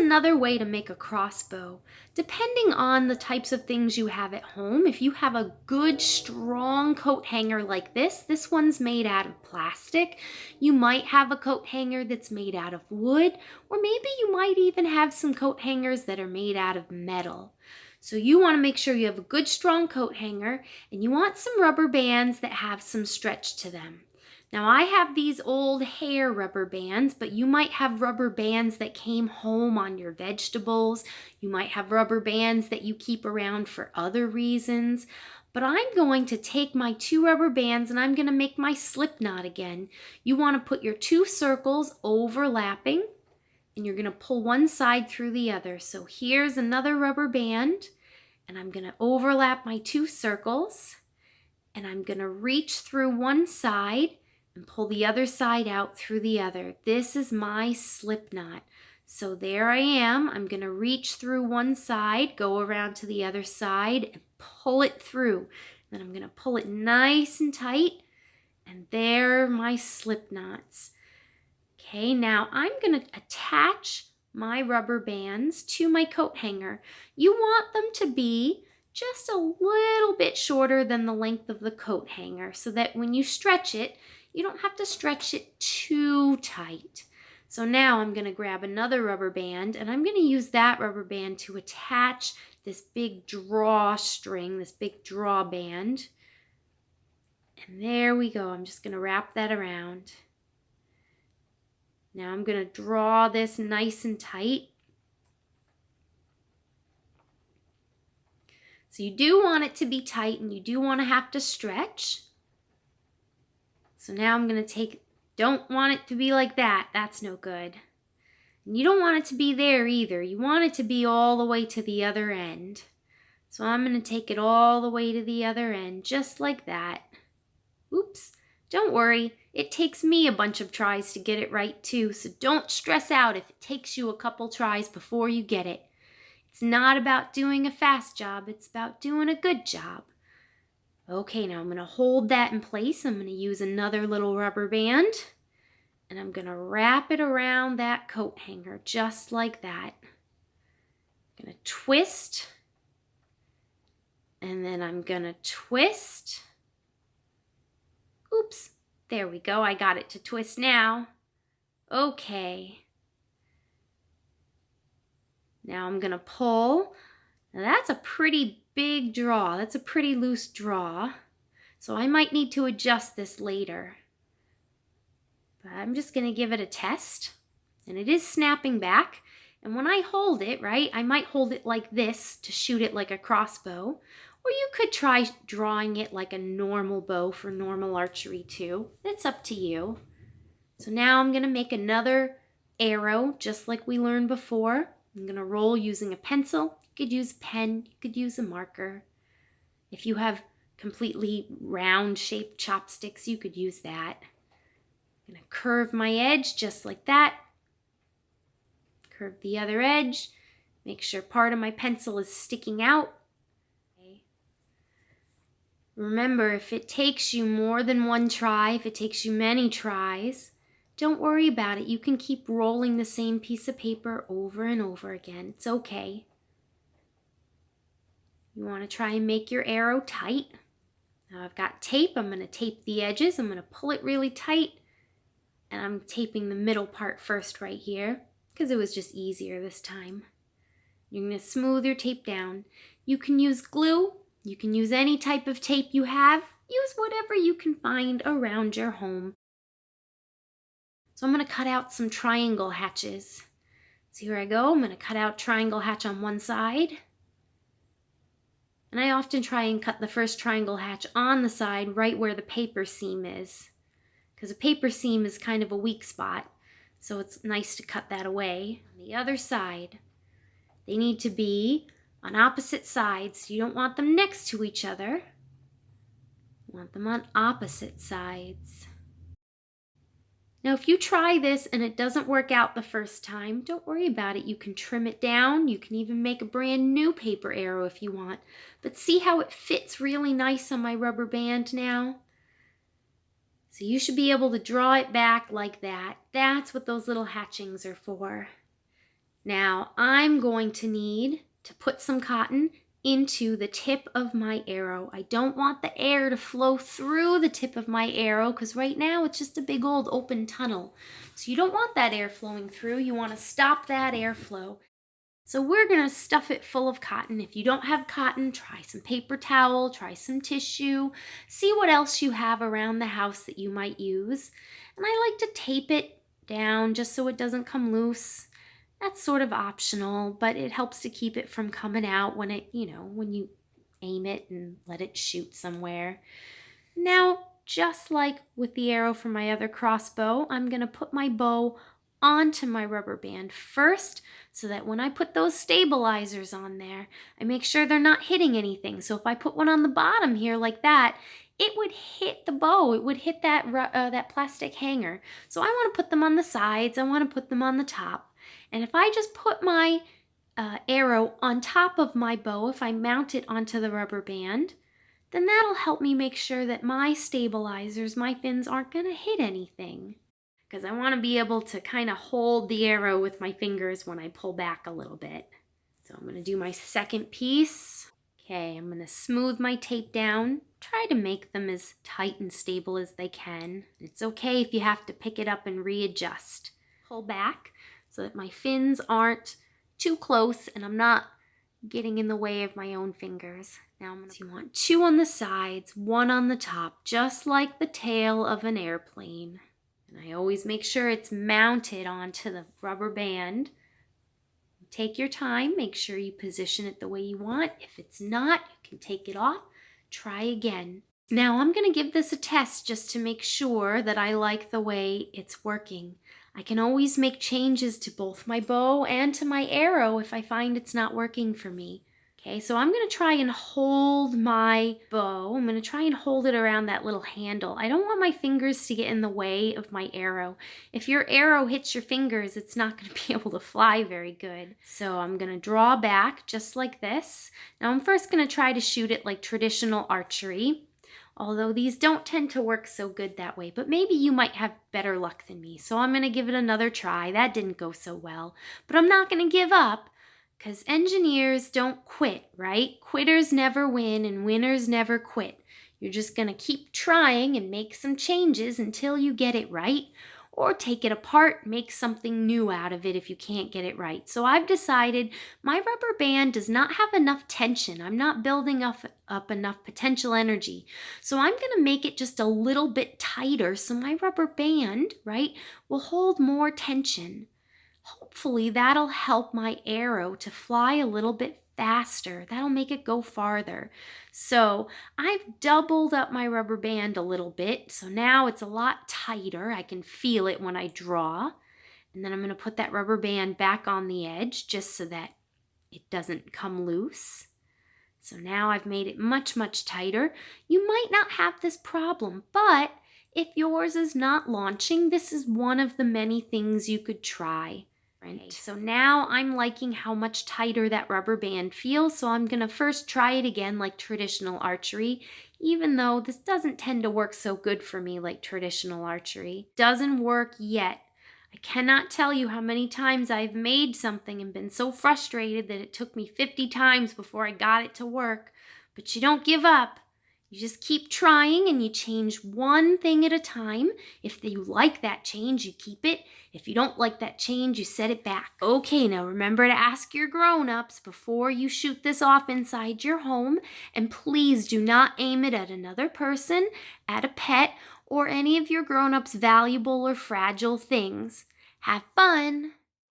another way to make a crossbow. Depending on the types of things you have at home, if you have a good strong coat hanger like this one's made out of plastic. You might have a coat hanger that's made out of wood, or maybe you might even have some coat hangers that are made out of metal. So you want to make sure you have a good strong coat hanger, and you want some rubber bands that have some stretch to them. Now I have these old hair rubber bands, but you might have rubber bands that came home on your vegetables. You might have rubber bands that you keep around for other reasons. But I'm going to take my 2 rubber bands and I'm going to make my slip knot again. You want to put your 2 circles overlapping and you're going to pull one side through the other. So here's another rubber band and I'm going to overlap my 2 circles and I'm going to reach through one side and pull the other side out through the other. This is my slip knot. So there I am. I'm going to reach through one side, go around to the other side, and pull it through. Then I'm going to pull it nice and tight, and there are my slip knots. Okay, now I'm going to attach my rubber bands to my coat hanger. You want them to be just a little bit shorter than the length of the coat hanger so that when you stretch it, you don't have to stretch it too tight. So now I'm going to grab another rubber band and I'm going to use that rubber band to attach this big drawstring, this big draw band. And there we go. I'm just going to wrap that around. Now I'm going to draw this nice and tight. So you do want it to be tight and you do want to have to stretch. So now I'm going to don't want it to be like that. That's no good. And you don't want it to be there either. You want it to be all the way to the other end. So I'm going to take it all the way to the other end, just like that. Oops, don't worry. It takes me a bunch of tries to get it right too, so don't stress out if it takes you a couple tries before you get it. It's not about doing a fast job, it's about doing a good job. Okay, now I'm going to hold that in place. I'm going to use another little rubber band and I'm going to wrap it around that coat hanger just like that. I'm going to twist and then I'm going to twist. Oops, there we go. I got it to twist now. Okay. Now I'm going to pull. Now that's a pretty big draw. That's a pretty loose draw. So I might need to adjust this later. But I'm just going to give it a test. And it is snapping back. And when I hold it, right, I might hold it like this to shoot it like a crossbow. Or you could try drawing it like a normal bow for normal archery too. It's up to you. So now I'm going to make another arrow just like we learned before. I'm going to roll using a pencil. You could use a pen. You could use a marker. If you have completely round shaped chopsticks, you could use that. I'm going to curve my edge just like that. Curve the other edge. Make sure part of my pencil is sticking out. Okay. Remember, if it takes you more than one try, if it takes you many tries, don't worry about it. You can keep rolling the same piece of paper over and over again. It's okay. You want to try and make your arrow tight. Now I've got tape. I'm going to tape the edges. I'm going to pull it really tight. And I'm taping the middle part first right here because it was just easier this time. You're going to smooth your tape down. You can use glue. You can use any type of tape you have. Use whatever you can find around your home. So I'm going to cut out some triangle hatches. So here I go. I'm going to cut out triangle hatch on one side. And I often try and cut the first triangle hatch on the side right where the paper seam is. Because a paper seam is kind of a weak spot. So it's nice to cut that away. On the other side, they need to be on opposite sides. You don't want them next to each other. You want them on opposite sides. Now, if you try this and it doesn't work out the first time, don't worry about it. You can trim it down. You can even make a brand new paper arrow if you want. But see how it fits really nice on my rubber band now? So you should be able to draw it back like that. That's what those little hatchings are for. Now I'm going to need to put some cotton into the tip of my arrow. I don't want the air to flow through the tip of my arrow because right now it's just a big old open tunnel. So you don't want that air flowing through. You want to stop that airflow. So we're going to stuff it full of cotton. If you don't have cotton, try some paper towel, try some tissue. See what else you have around the house that you might use. And I like to tape it down just so it doesn't come loose. That's sort of optional, but it helps to keep it from coming out when when you aim it and let it shoot somewhere. Now, just like with the arrow from my other crossbow, I'm going to put my bow onto my rubber band first so that when I put those stabilizers on there, I make sure they're not hitting anything. So if I put one on the bottom here like that, it would hit the bow. It would hit that plastic hanger. So I want to put them on the sides. I want to put them on the top. And if I just put my arrow on top of my bow, if I mount it onto the rubber band, then that'll help me make sure that my stabilizers, my fins, aren't going to hit anything. Because I want to be able to kind of hold the arrow with my fingers when I pull back a little bit. So I'm going to do my second piece. Okay, I'm going to smooth my tape down. Try to make them as tight and stable as they can. It's okay if you have to pick it up and readjust. Pull back so that my fins aren't too close and I'm not getting in the way of my own fingers. Now you want 2 on the sides, 1 on the top, just like the tail of an airplane. And I always make sure it's mounted onto the rubber band. Take your time, make sure you position it the way you want. If it's not, you can take it off, try again. Now I'm going to give this a test just to make sure that I like the way it's working. I can always make changes to both my bow and to my arrow if I find it's not working for me. Okay, so I'm going to try and hold my bow. I'm going to try and hold it around that little handle. I don't want my fingers to get in the way of my arrow. If your arrow hits your fingers, it's not going to be able to fly very good. So I'm going to draw back just like this. Now I'm first going to try to shoot it like traditional archery. Although these don't tend to work so good that way, but maybe you might have better luck than me. So I'm going to give it another try. That didn't go so well, but I'm not going to give up because engineers don't quit, right? Quitters never win and winners never quit. You're just going to keep trying and make some changes until you get it right, or take it apart, make something new out of it if you can't get it right. So I've decided my rubber band does not have enough tension. I'm not building up enough potential energy. So I'm going to make it just a little bit tighter so my rubber band, right, will hold more tension. Hopefully that'll help my arrow to fly a little bit faster. That'll make it go farther. So I've doubled up my rubber band a little bit. So now it's a lot tighter. I can feel it when I draw. And then I'm going to put that rubber band back on the edge just so that it doesn't come loose. So now I've made it much, much tighter. You might not have this problem, but if yours is not launching, this is one of the many things you could try. Okay, so now I'm liking how much tighter that rubber band feels, so I'm going to first try it again like traditional archery, even though this doesn't tend to work so good for me like traditional archery. Doesn't work yet. I cannot tell you how many times I've made something and been so frustrated that it took me 50 times before I got it to work. But you don't give up. You just keep trying and you change one thing at a time. If you like that change, you keep it. If you don't like that change, you set it back. Okay, now remember to ask your grown-ups before you shoot this off inside your home. And please do not aim it at another person, at a pet, or any of your grown-ups' valuable or fragile things. Have fun!